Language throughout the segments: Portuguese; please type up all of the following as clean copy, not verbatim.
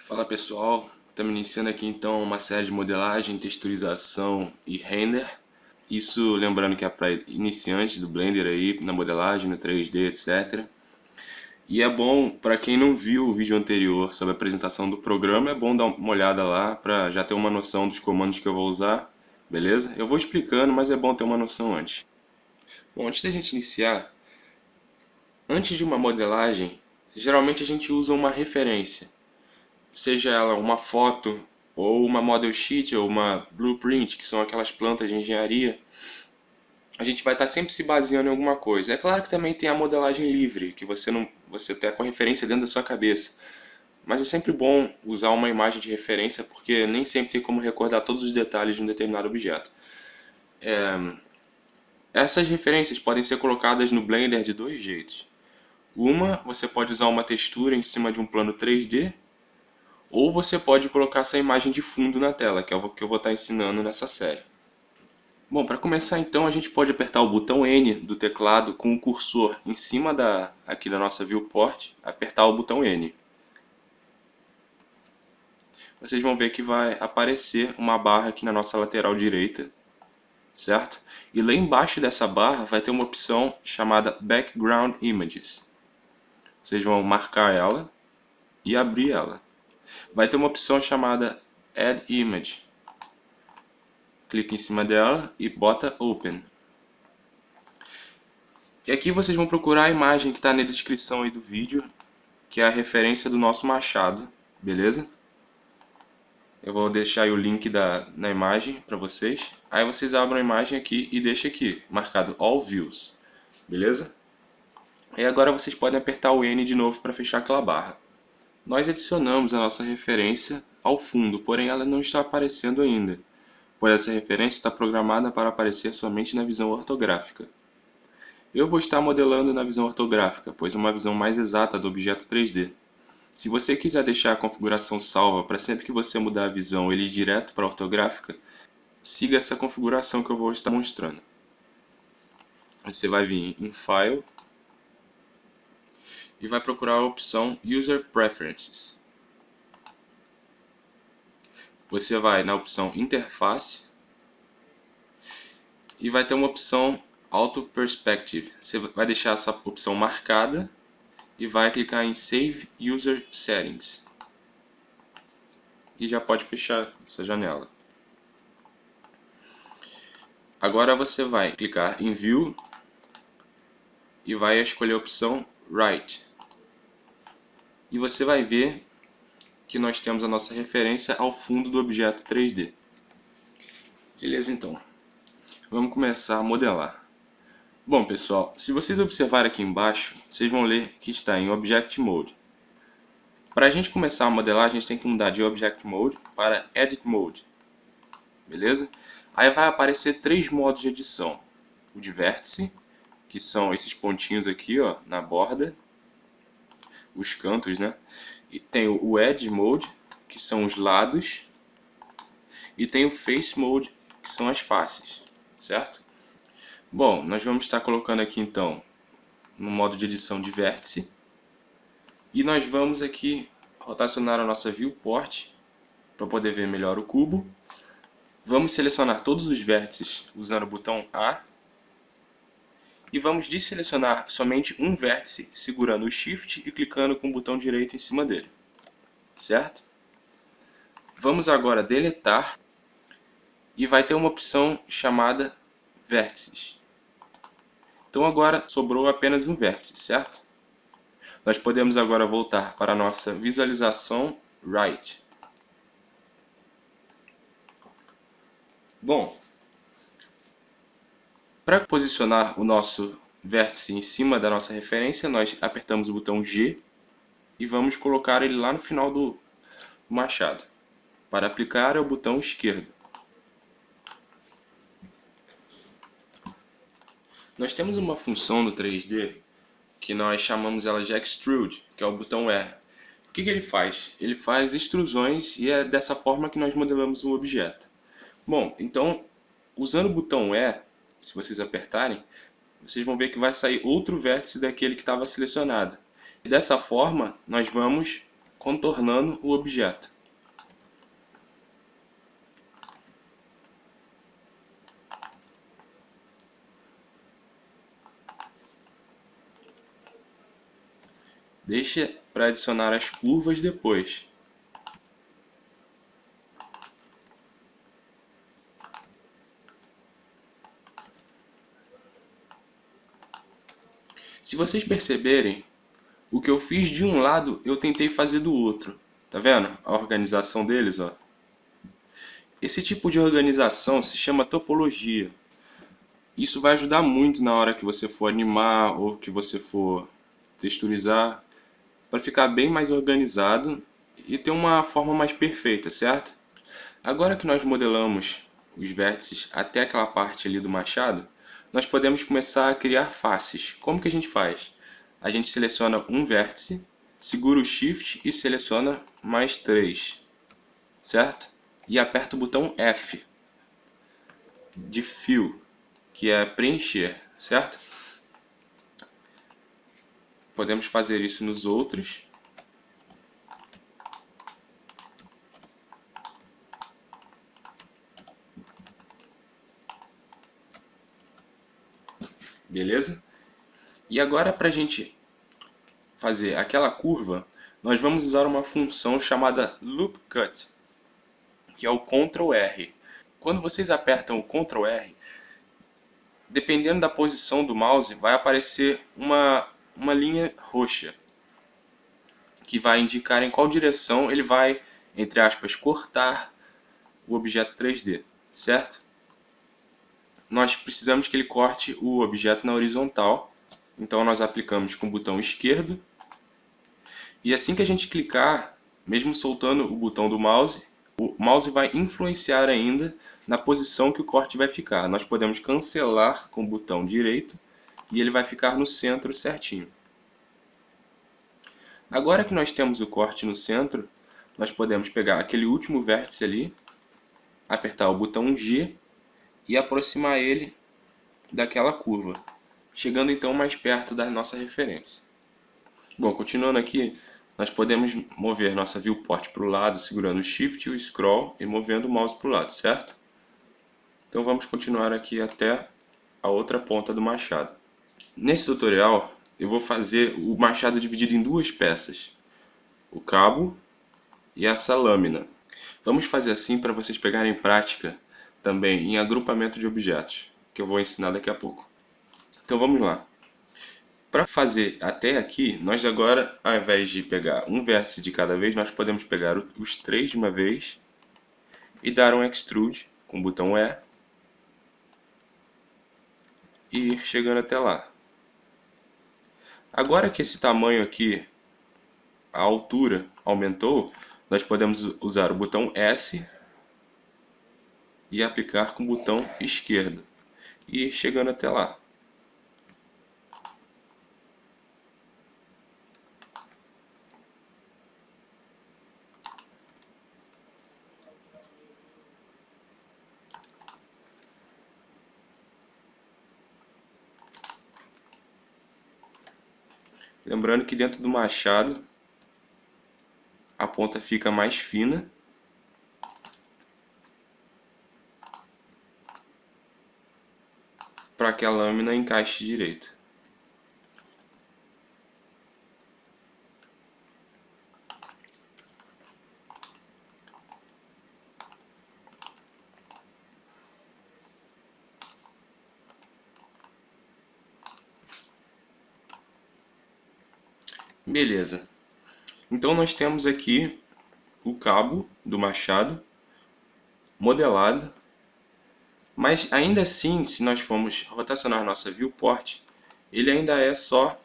Fala pessoal, estamos iniciando aqui então uma série de modelagem, texturização e render. Isso lembrando que é para iniciantes do Blender aí, na modelagem, no 3D, etc. E é bom, para quem não viu o vídeo anterior sobre a apresentação do programa, é bom dar uma olhada lá para já ter uma noção dos comandos que eu vou usar, beleza? Eu vou explicando, mas é bom ter uma noção antes. Bom, antes da gente iniciar, antes de uma modelagem, geralmente a gente usa uma referência. Seja ela uma foto, ou uma model sheet, ou uma blueprint, que são aquelas plantas de engenharia, a gente vai estar sempre se baseando em alguma coisa. É claro que também tem a modelagem livre, que você tem com a referência dentro da sua cabeça. Mas é sempre bom usar uma imagem de referência, porque nem sempre tem como recordar todos os detalhes de um determinado objeto. Essas referências podem ser colocadas no Blender de dois jeitos. Uma, você pode usar uma textura em cima de um plano 3D, ou você pode colocar essa imagem de fundo na tela, que é o que eu vou estar ensinando nessa série. Bom, para começar então, a gente pode apertar o botão N do teclado com o cursor em cima aqui da nossa viewport, apertar o botão N. Vocês vão ver que vai aparecer uma barra aqui na nossa lateral direita, certo? E lá embaixo dessa barra vai ter uma opção chamada Background Images. Vocês vão marcar ela e abrir ela. Vai ter uma opção chamada Add Image. Clique em cima dela e bota Open. E aqui vocês vão procurar a imagem que está na descrição aí do vídeo, que é a referência do nosso machado, beleza? Eu vou deixar aí o link na imagem para vocês. Aí vocês abrem a imagem aqui e deixam aqui, marcado All Views, beleza? E agora vocês podem apertar o N de novo para fechar aquela barra. Nós adicionamos a nossa referência ao fundo, porém ela não está aparecendo ainda, pois essa referência está programada para aparecer somente na visão ortográfica. Eu vou estar modelando na visão ortográfica, pois é uma visão mais exata do objeto 3D. Se você quiser deixar a configuração salva para sempre que você mudar a visão ele ir direto para a ortográfica, siga essa configuração que eu vou estar mostrando. Você vai vir em File e vai procurar a opção User Preferences. Você vai na opção Interface e vai ter uma opção Auto Perspective. Você vai deixar essa opção marcada e vai clicar em Save User Settings. E já pode fechar essa janela. Agora você vai clicar em View e vai escolher a opção Right. E você vai ver que nós temos a nossa referência ao fundo do objeto 3D. Beleza, então. Vamos começar a modelar. Bom, pessoal, se vocês observarem aqui embaixo, vocês vão ler que está em Object Mode. Para a gente começar a modelar, a gente tem que mudar de Object Mode para Edit Mode. Beleza? Aí vai aparecer três modos de edição. O de vértice, que são esses pontinhos aqui, ó, na borda, os cantos, né? E tem o Edge Mode, que são os lados, e tem o Face Mode, que são as faces, certo? Bom, nós vamos estar colocando aqui então no modo de edição de vértice, e nós vamos aqui rotacionar a nossa viewport para poder ver melhor o cubo. Vamos selecionar todos os vértices usando o botão A, e vamos desselecionar somente um vértice segurando o Shift e clicando com o botão direito em cima dele, certo? Vamos agora deletar e vai ter uma opção chamada Vértices. Então agora sobrou apenas um vértice, certo? Nós podemos agora voltar para a nossa visualização Right. Bom, para posicionar o nosso vértice em cima da nossa referência, nós apertamos o botão G e vamos colocar ele lá no final do machado. Para aplicar é o botão esquerdo. Nós temos uma função no 3D que nós chamamos ela de Extrude, que é o botão E. O que ele faz? Ele faz extrusões e é dessa forma que nós modelamos o objeto. Bom, então, usando o botão E, se vocês apertarem, vocês vão ver que vai sair outro vértice daquele que estava selecionado. E dessa forma, nós vamos contornando o objeto. Deixa para adicionar as curvas depois. Se vocês perceberem, o que eu fiz de um lado, eu tentei fazer do outro. Tá vendo? A organização deles, ó. Esse tipo de organização se chama topologia. Isso vai ajudar muito na hora que você for animar ou que você for texturizar, para ficar bem mais organizado e ter uma forma mais perfeita, certo? Agora que nós modelamos os vértices até aquela parte ali do machado, nós podemos começar a criar faces. Como que a gente faz? A gente seleciona um vértice, segura o Shift e seleciona mais 3, certo? E aperta o botão F de Fill, que é preencher, certo? Podemos fazer isso nos outros. Beleza? E agora, para a gente fazer aquela curva, nós vamos usar uma função chamada Loop Cut, que é o Ctrl R. Quando vocês apertam o Ctrl R, dependendo da posição do mouse, vai aparecer uma linha roxa, que vai indicar em qual direção ele vai, entre aspas, cortar o objeto 3D, certo? Nós precisamos que ele corte o objeto na horizontal, então nós aplicamos com o botão esquerdo, e assim que a gente clicar, mesmo soltando o botão do mouse, o mouse vai influenciar ainda na posição que o corte vai ficar. Nós podemos cancelar com o botão direito e ele vai ficar no centro certinho. Agora que nós temos o corte no centro, nós podemos pegar aquele último vértice ali, apertar o botão G e aproximar ele daquela curva, chegando então mais perto da nossa referência. Bom, continuando aqui, nós podemos mover nossa viewport para o lado, segurando o Shift e o Scroll e movendo o mouse para o lado, certo? Então vamos continuar aqui até a outra ponta do machado. Nesse tutorial, eu vou fazer o machado dividido em duas peças, o cabo e essa lâmina. Vamos fazer assim para vocês pegarem prática também em agrupamento de objetos, que eu vou ensinar daqui a pouco. Então vamos lá. Para fazer até aqui, nós agora, ao invés de pegar um vértice de cada vez, nós podemos pegar os três de uma vez e dar um Extrude com o botão E e ir chegando até lá. Agora que esse tamanho aqui, a altura, aumentou, nós podemos usar o botão S e aplicar com o botão esquerdo e ir chegando até lá. Lembrando que dentro do machado a ponta fica mais fina para que a lâmina encaixe direito. Beleza. Então nós temos aqui o cabo do machado modelado, mas ainda assim, se nós formos rotacionar nossa viewport, ele ainda é só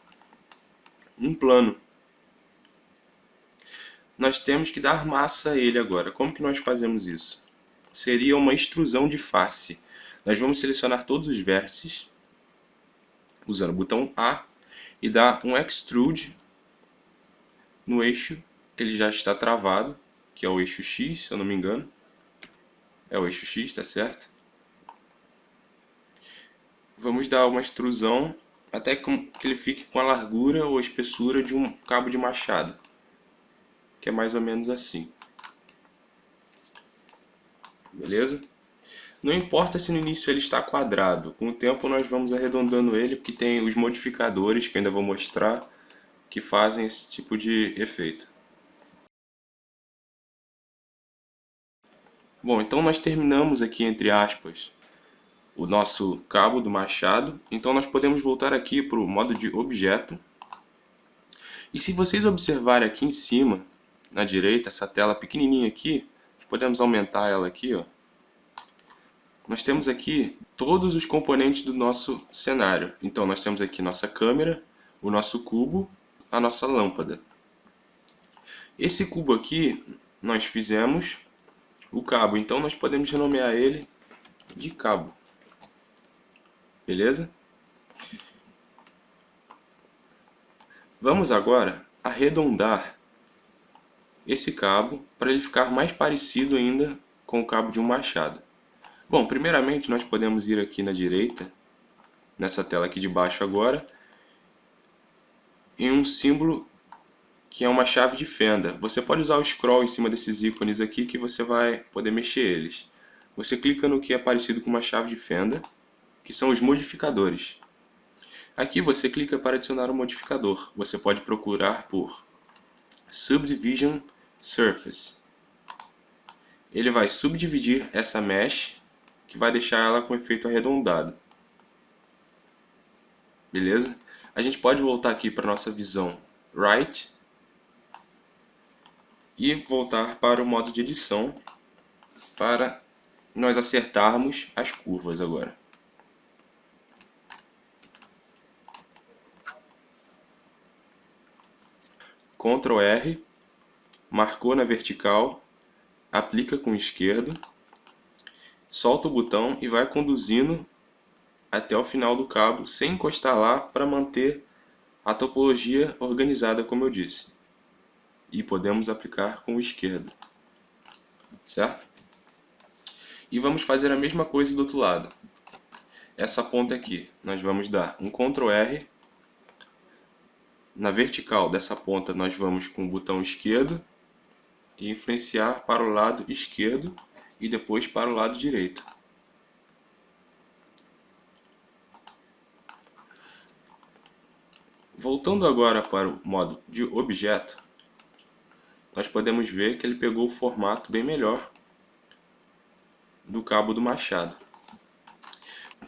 um plano. Nós temos que dar massa a ele agora. Como que nós fazemos isso? Seria uma extrusão de face. Nós vamos selecionar todos os vértices, usando o botão A, e dar um Extrude no eixo que ele já está travado, que é o eixo X, se eu não me engano. É o eixo X, tá certo? Vamos dar uma extrusão até que ele fique com a largura ou espessura de um cabo de machado. que é mais ou menos assim. Beleza? Não importa se no início ele está quadrado, com o tempo nós vamos arredondando ele, porque tem os modificadores que eu ainda vou mostrar, que fazem esse tipo de efeito. Bom, então nós terminamos aqui, entre aspas, o nosso cabo do machado. Então nós podemos voltar aqui para o modo de objeto. E se vocês observarem aqui em cima, na direita, essa tela pequenininha aqui, podemos aumentar ela aqui, ó. Nós temos aqui todos os componentes do nosso cenário. Então nós temos aqui nossa câmera, o nosso cubo, a nossa lâmpada. Esse cubo aqui nós fizemos o cabo, então nós podemos renomear ele de cabo. Beleza? Vamos agora arredondar esse cabo para ele ficar mais parecido ainda com o cabo de um machado. Bom, primeiramente nós podemos ir aqui na direita, nessa tela aqui de baixo agora, em um símbolo que é uma chave de fenda. Você pode usar o scroll em cima desses ícones aqui que você vai poder mexer eles. Você clica no que é parecido com uma chave de fenda, que são os modificadores. Aqui você clica para adicionar um modificador. Você pode procurar por Subdivision Surface. Ele vai subdividir essa mesh, que vai deixar ela com efeito arredondado. Beleza? A gente pode voltar aqui para a nossa visão Right e voltar para o modo de edição para nós acertarmos as curvas agora. Ctrl R, marcou na vertical, aplica com o esquerdo, solta o botão e vai conduzindo até o final do cabo sem encostar lá para manter a topologia organizada, como eu disse. E podemos aplicar com o esquerdo, certo? E vamos fazer a mesma coisa do outro lado. Essa ponta aqui, nós vamos dar um Ctrl R. Na vertical dessa ponta nós vamos com o botão esquerdo e influenciar para o lado esquerdo e depois para o lado direito. Voltando agora para o modo de objeto, nós podemos ver que ele pegou o formato bem melhor do cabo do machado.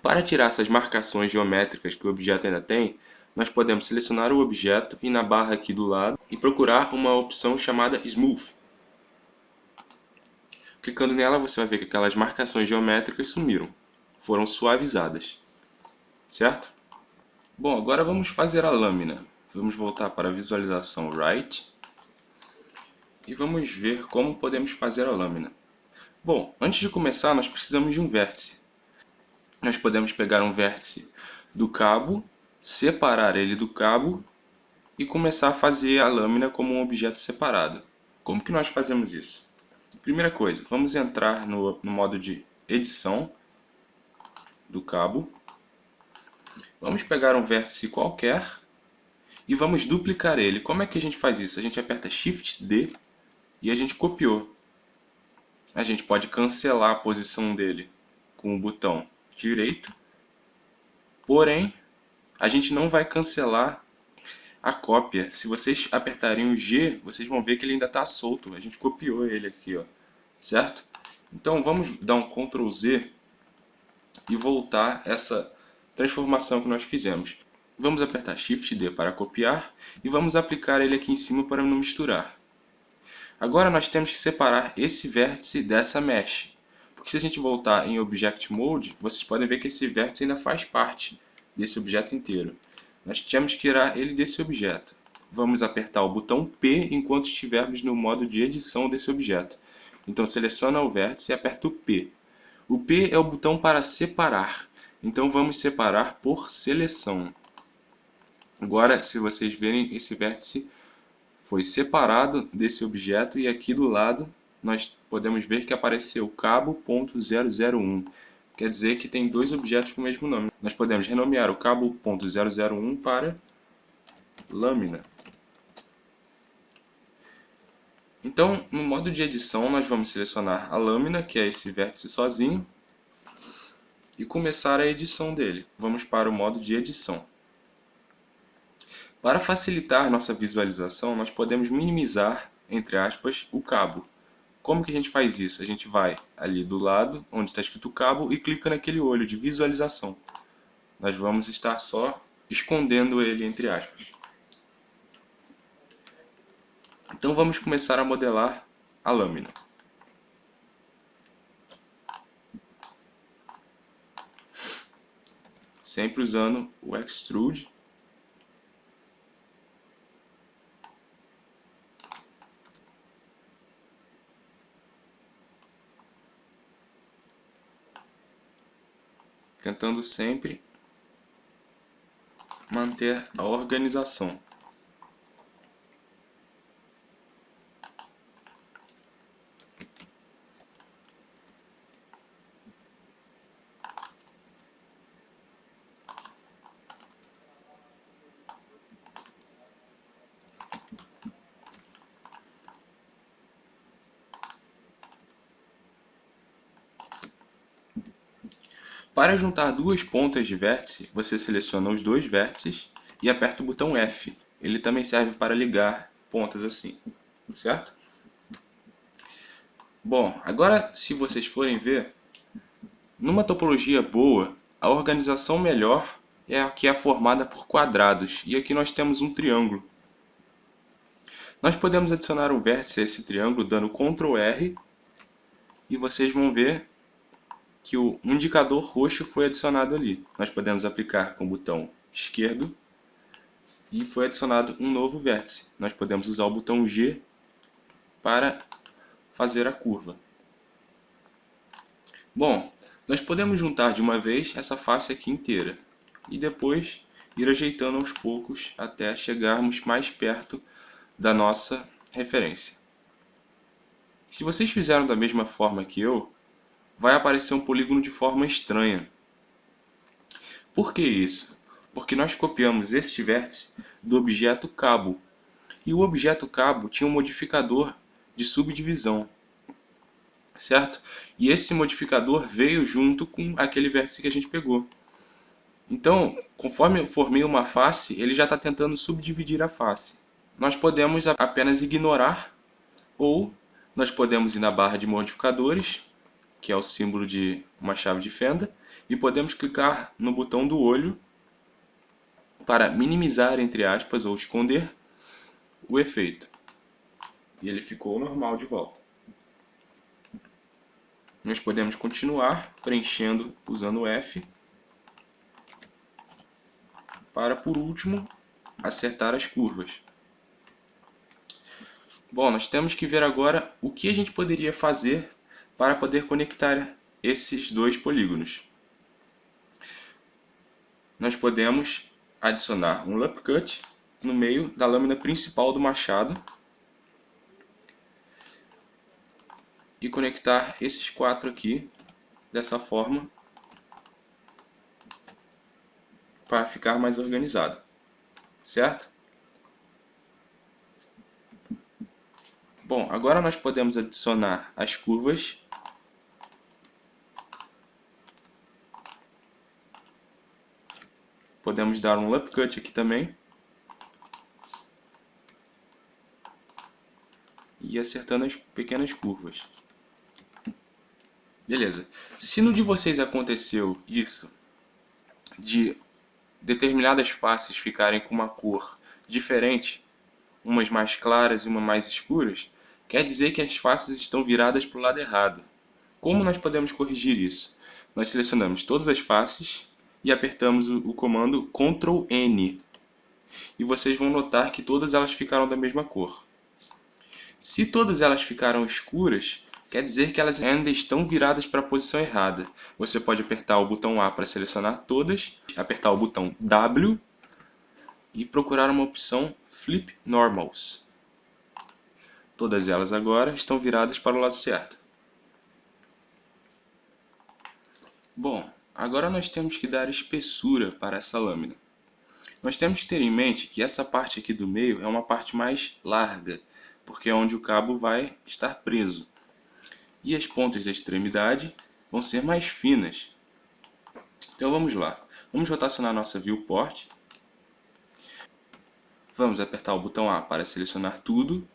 Para tirar essas marcações geométricas que o objeto ainda tem, nós podemos selecionar o objeto e na barra aqui do lado e procurar uma opção chamada Smooth. Clicando nela você vai ver que aquelas marcações geométricas sumiram, foram suavizadas, certo? Bom, agora vamos fazer a lâmina. Vamos voltar para a visualização Right e vamos ver como podemos fazer a lâmina. Bom, antes de começar nós precisamos de um vértice. Nós podemos pegar um vértice do cabo, separar ele do cabo e começar a fazer a lâmina como um objeto separado. Como que nós fazemos isso? Primeira coisa, vamos entrar no modo de edição do cabo. Vamos pegar um vértice qualquer e vamos duplicar ele. Como é que a gente faz isso? A gente aperta Shift D e a gente copiou. A gente pode cancelar a posição dele com o botão direito, porém a gente não vai cancelar a cópia. Se vocês apertarem o G, vocês vão ver que ele ainda está solto. A gente copiou ele aqui, ó, certo? Então vamos dar um Ctrl Z e voltar essa transformação que nós fizemos. Vamos apertar Shift D para copiar e vamos aplicar ele aqui em cima para não misturar. Agora nós temos que separar esse vértice dessa mesh. Porque se a gente voltar em Object Mode, vocês podem ver que esse vértice ainda faz parte desse objeto inteiro. Nós temos que tirar ele desse objeto. Vamos apertar o botão P enquanto estivermos no modo de edição desse objeto. Então seleciona o vértice e aperta o P. O P é o botão para separar. Então vamos separar por seleção. Agora, se vocês verem, esse vértice foi separado desse objeto e aqui do lado nós podemos ver que apareceu cabo.001. Quer dizer que tem dois objetos com o mesmo nome. Nós podemos renomear o cabo.001 para lâmina. Então, no modo de edição, nós vamos selecionar a lâmina, que é esse vértice sozinho, e começar a edição dele. Vamos para o modo de edição. Para facilitar nossa visualização, nós podemos minimizar, entre aspas, o cabo. Como que a gente faz isso? A gente vai ali do lado, onde está escrito cabo, e clica naquele olho de visualização. Nós vamos estar só escondendo ele, entre aspas. Então vamos começar a modelar a lâmina. Sempre usando o Extrude. Tentando sempre manter a organização. Para juntar duas pontas de vértice, você seleciona os dois vértices e aperta o botão F. Ele também serve para ligar pontas assim, certo? Bom, agora se vocês forem ver, numa topologia boa, a organização melhor é a que é formada por quadrados, e aqui nós temos um triângulo. Nós podemos adicionar um vértice a esse triângulo dando Ctrl R, e vocês vão ver que o indicador roxo foi adicionado ali. Nós podemos aplicar com o botão esquerdo e foi adicionado um novo vértice. Nós podemos usar o botão G para fazer a curva. Bom, nós podemos juntar de uma vez essa face aqui inteira e depois ir ajeitando aos poucos até chegarmos mais perto da nossa referência. Se vocês fizeram da mesma forma que eu, vai aparecer um polígono de forma estranha. Por que isso? Porque nós copiamos este vértice do objeto cabo. E o objeto cabo tinha um modificador de subdivisão, certo? E esse modificador veio junto com aquele vértice que a gente pegou. Então, conforme eu formei uma face, ele já está tentando subdividir a face. Nós podemos apenas ignorar, ou nós podemos ir na barra de modificadores, que é o símbolo de uma chave de fenda, e podemos clicar no botão do olho para minimizar, entre aspas, ou esconder o efeito. E ele ficou normal de volta. Nós podemos continuar preenchendo usando o F, para, por último, acertar as curvas. Bom, nós temos que ver agora o que a gente poderia fazer para poder conectar esses dois polígonos. Nós podemos adicionar um loop cut no meio da lâmina principal do machado e conectar esses quatro aqui dessa forma para ficar mais organizado, certo? Bom, agora nós podemos adicionar as curvas. Podemos dar um loop cut aqui também. E acertando as pequenas curvas. Beleza. Se no de vocês aconteceu isso, de determinadas faces ficarem com uma cor diferente, umas mais claras e umas mais escuras, quer dizer que as faces estão viradas para o lado errado. Como nós podemos corrigir isso? Nós selecionamos todas as faces e apertamos o comando Ctrl N. E vocês vão notar que todas elas ficaram da mesma cor. Se todas elas ficaram escuras, quer dizer que elas ainda estão viradas para a posição errada. Você pode apertar o botão A para selecionar todas, apertar o botão W e procurar uma opção Flip Normals. Todas elas agora estão viradas para o lado certo. Bom, agora nós temos que dar espessura para essa lâmina. Nós temos que ter em mente que essa parte aqui do meio é uma parte mais larga, porque é onde o cabo vai estar preso. E as pontas da extremidade vão ser mais finas. Então vamos lá. Vamos rotacionar nossa viewport. Vamos apertar o botão A para selecionar tudo.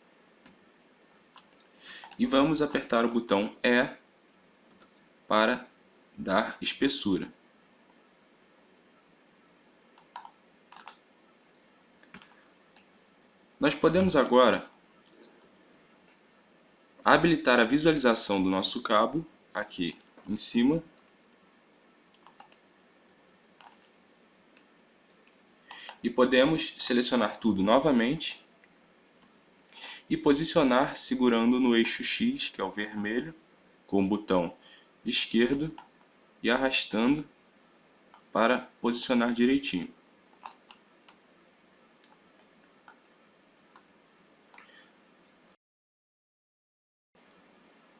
E vamos apertar o botão E para dar espessura. Nós podemos agora habilitar a visualização do nosso cabo aqui em cima. E podemos selecionar tudo novamente e posicionar segurando no eixo X, que é o vermelho, com o botão esquerdo e arrastando para posicionar direitinho.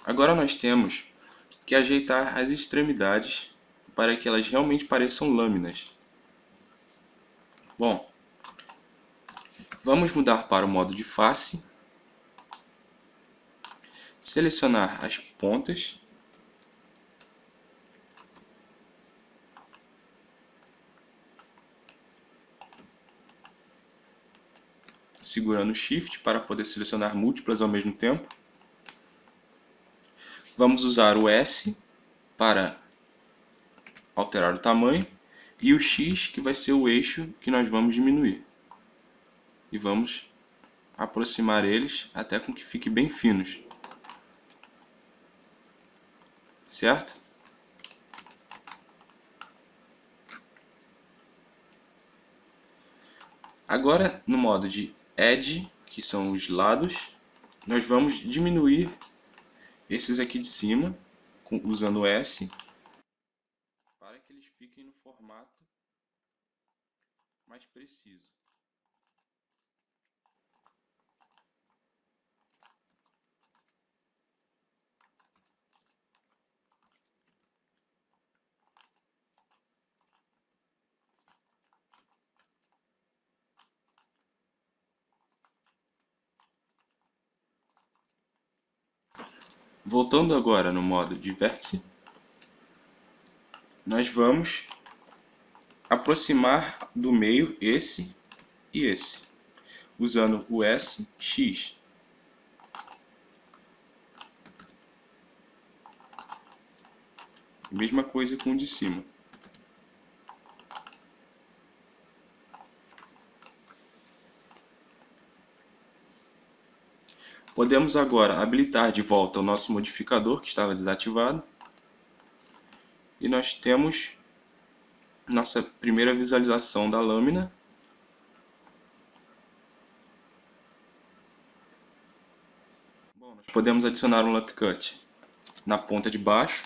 Agora nós temos que ajeitar as extremidades para que elas realmente pareçam lâminas. Bom, vamos mudar para o modo de face, selecionar as pontas, segurando o Shift para poder selecionar múltiplas ao mesmo tempo. Vamos usar o S para alterar o tamanho e o X, que vai ser o eixo que nós vamos diminuir. E vamos aproximar eles até com que fiquem bem finos. Certo? Agora, no modo de Edge, que são os lados, nós vamos diminuir esses aqui de cima, usando o S, para que eles fiquem no formato mais preciso. Voltando agora no modo de vértice, nós vamos aproximar do meio esse e esse, usando o S, X. Mesma coisa com o de cima. Podemos agora habilitar de volta o nosso modificador que estava desativado. E nós temos nossa primeira visualização da lâmina. Bom, nós podemos adicionar um Lump Cut na ponta de baixo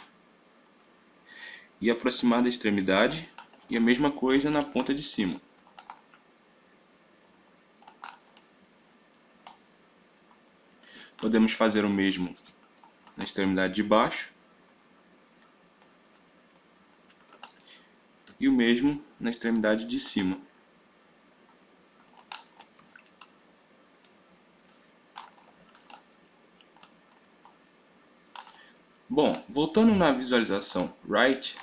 e aproximar da extremidade, e a mesma coisa na ponta de cima. Podemos fazer o mesmo na extremidade de baixo e o mesmo na extremidade de cima. Bom, voltando na visualização Right,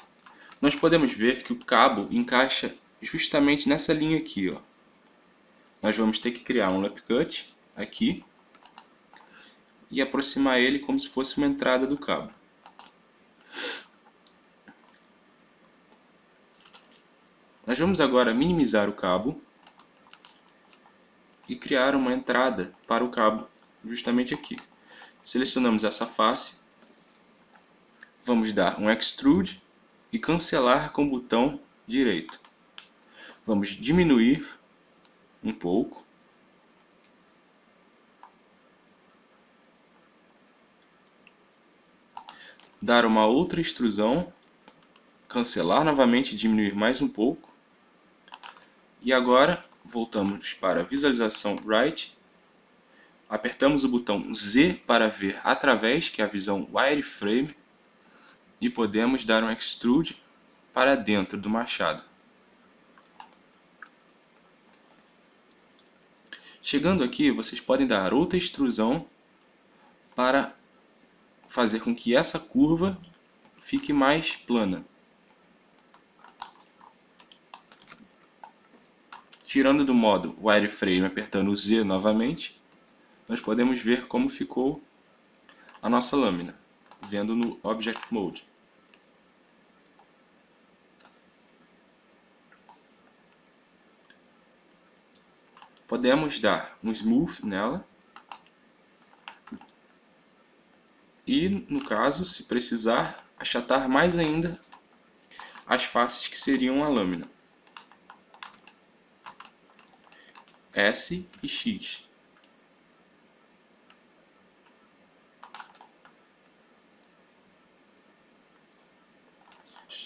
nós podemos ver que o cabo encaixa justamente nessa linha aqui, ó. Nós vamos ter que criar um Lump Cut aqui e aproximar ele como se fosse uma entrada do cabo. Nós vamos agora minimizar o cabo e criar uma entrada para o cabo justamente aqui. Selecionamos essa face, vamos dar um Extrude e cancelar com o botão direito. Vamos diminuir um pouco. Dar uma outra extrusão, cancelar novamente e diminuir mais um pouco. E agora voltamos para a visualização Right, apertamos o botão Z para ver através, que é a visão Wireframe, e podemos dar um Extrude para dentro do machado. Chegando aqui, vocês podem dar outra extrusão para fazer com que essa curva fique mais plana. Tirando do modo Wireframe, apertando o Z novamente, nós podemos ver como ficou a nossa lâmina, vendo no Object Mode. Podemos dar um Smooth nela e, no caso, se precisar, achatar mais ainda as faces que seriam a lâmina. S e X.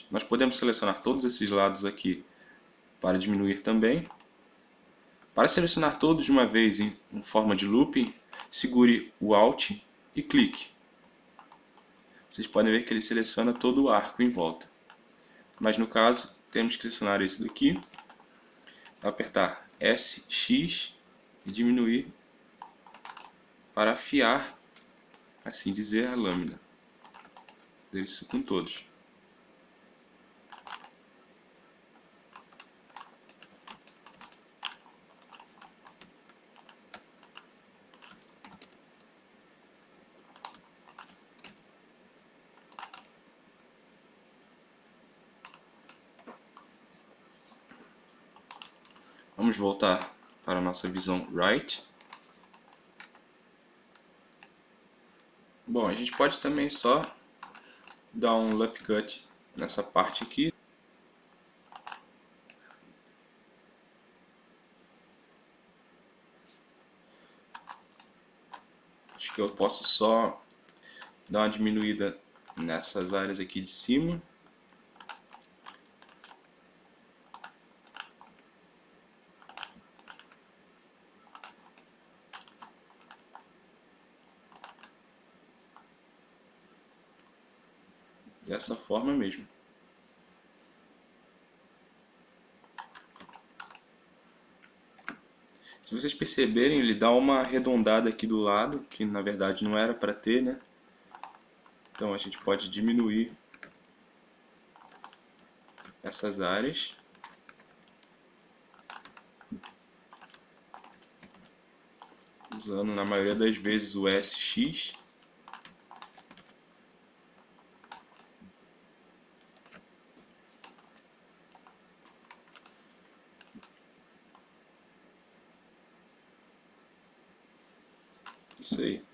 Nós podemos selecionar todos esses lados aqui para diminuir também. Para selecionar todos de uma vez em forma de looping, segure o Alt e clique. Vocês podem ver que ele seleciona todo o arco em volta. Mas no caso, temos que selecionar esse daqui, apertar S, X e diminuir para afiar, assim dizer, a lâmina. Fazer isso com todos. Vamos voltar para a nossa visão Right. Bom, a gente pode também só dar um Loop Cut nessa parte aqui. Acho que eu posso só dar uma diminuída nessas áreas aqui de cima. Dessa forma mesmo. Se vocês perceberem, ele dá uma arredondada aqui do lado, que na verdade não era para ter, né? Então a gente pode diminuir essas áreas. Usando na maioria das vezes o SX. Isso aí.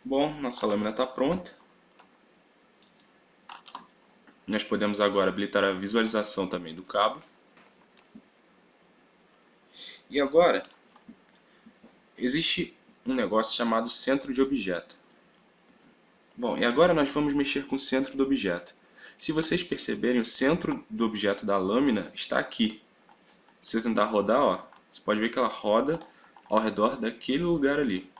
Bom, nossa lâmina está pronta. Nós podemos agora habilitar a visualização também do cabo. E agora, existe um negócio chamado centro de objeto. Bom, e agora nós vamos mexer com o centro do objeto. Se vocês perceberem, o centro do objeto da lâmina está aqui. Se eu tentar rodar, ó, você pode ver que ela roda ao redor daquele lugar ali.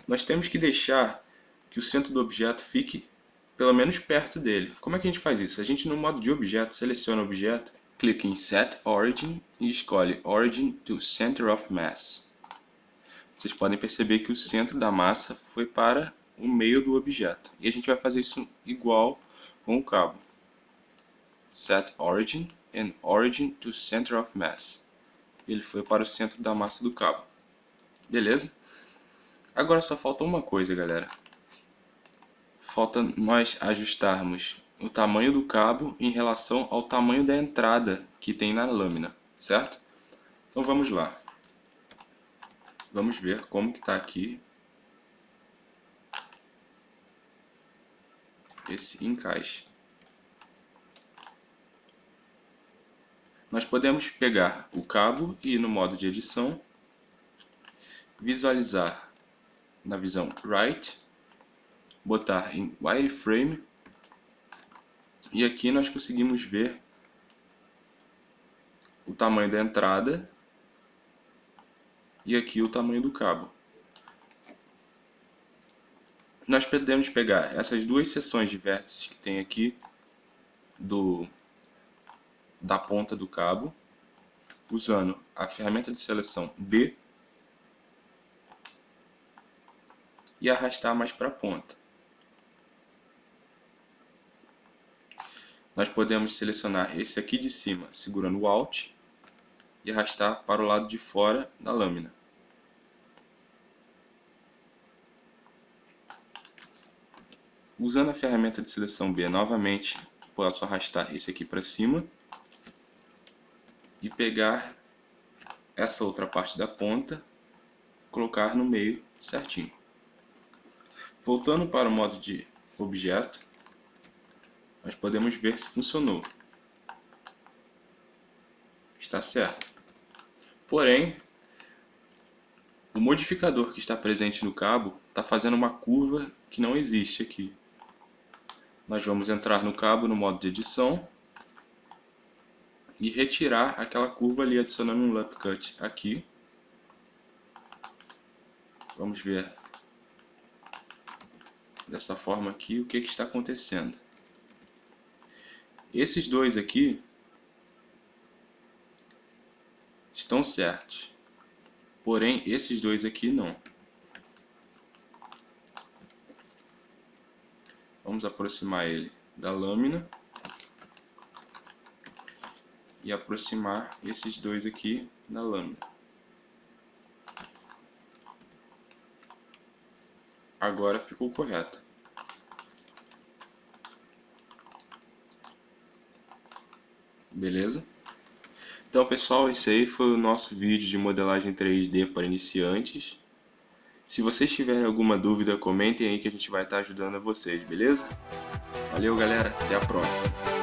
Nós temos que deixar que o centro do objeto fique pelo menos perto dele. Como é que a gente faz isso? A gente no modo de objeto seleciona o objeto, clica em Set Origin e escolhe Origin to Center of Mass. Vocês podem perceber que o centro da massa foi para o meio do objeto. E a gente vai fazer isso igual com o cabo. Set Origin and Origin to Center of Mass. Ele foi para o centro da massa do cabo. Beleza? Agora só falta uma coisa, galera. Falta nós ajustarmos o tamanho do cabo em relação ao tamanho da entrada que tem na lâmina, certo? Então vamos lá. Vamos ver como que está aqui esse encaixe. Nós podemos pegar o cabo e ir no modo de edição, visualizar na visão Right, botar em Wireframe e aqui nós conseguimos ver o tamanho da entrada e aqui o tamanho do cabo. Nós podemos pegar essas duas seções de vértices que tem aqui da ponta do cabo, usando a ferramenta de seleção B, e arrastar mais para a ponta. Nós podemos selecionar esse aqui de cima segurando o Alt e arrastar para o lado de fora da lâmina. Usando a ferramenta de seleção B novamente, posso arrastar esse aqui para cima e pegar essa outra parte da ponta, colocar no meio certinho. Voltando para o modo de objeto, nós podemos ver se funcionou. Está certo. Porém, o modificador que está presente no cabo está fazendo uma curva que não existe aqui. Nós vamos entrar no cabo no modo de edição e retirar aquela curva ali, adicionando um loop cut aqui. Vamos ver dessa forma aqui o que está acontecendo. Esses dois aqui estão certos, porém esses dois aqui não. Vamos aproximar ele da lâmina e aproximar esses dois aqui da lâmina. Agora ficou correto. Beleza? Então pessoal, esse aí foi o nosso vídeo de modelagem 3D para iniciantes. Se vocês tiverem alguma dúvida, comentem aí que a gente vai estar ajudando a vocês, beleza? Valeu galera, até a próxima!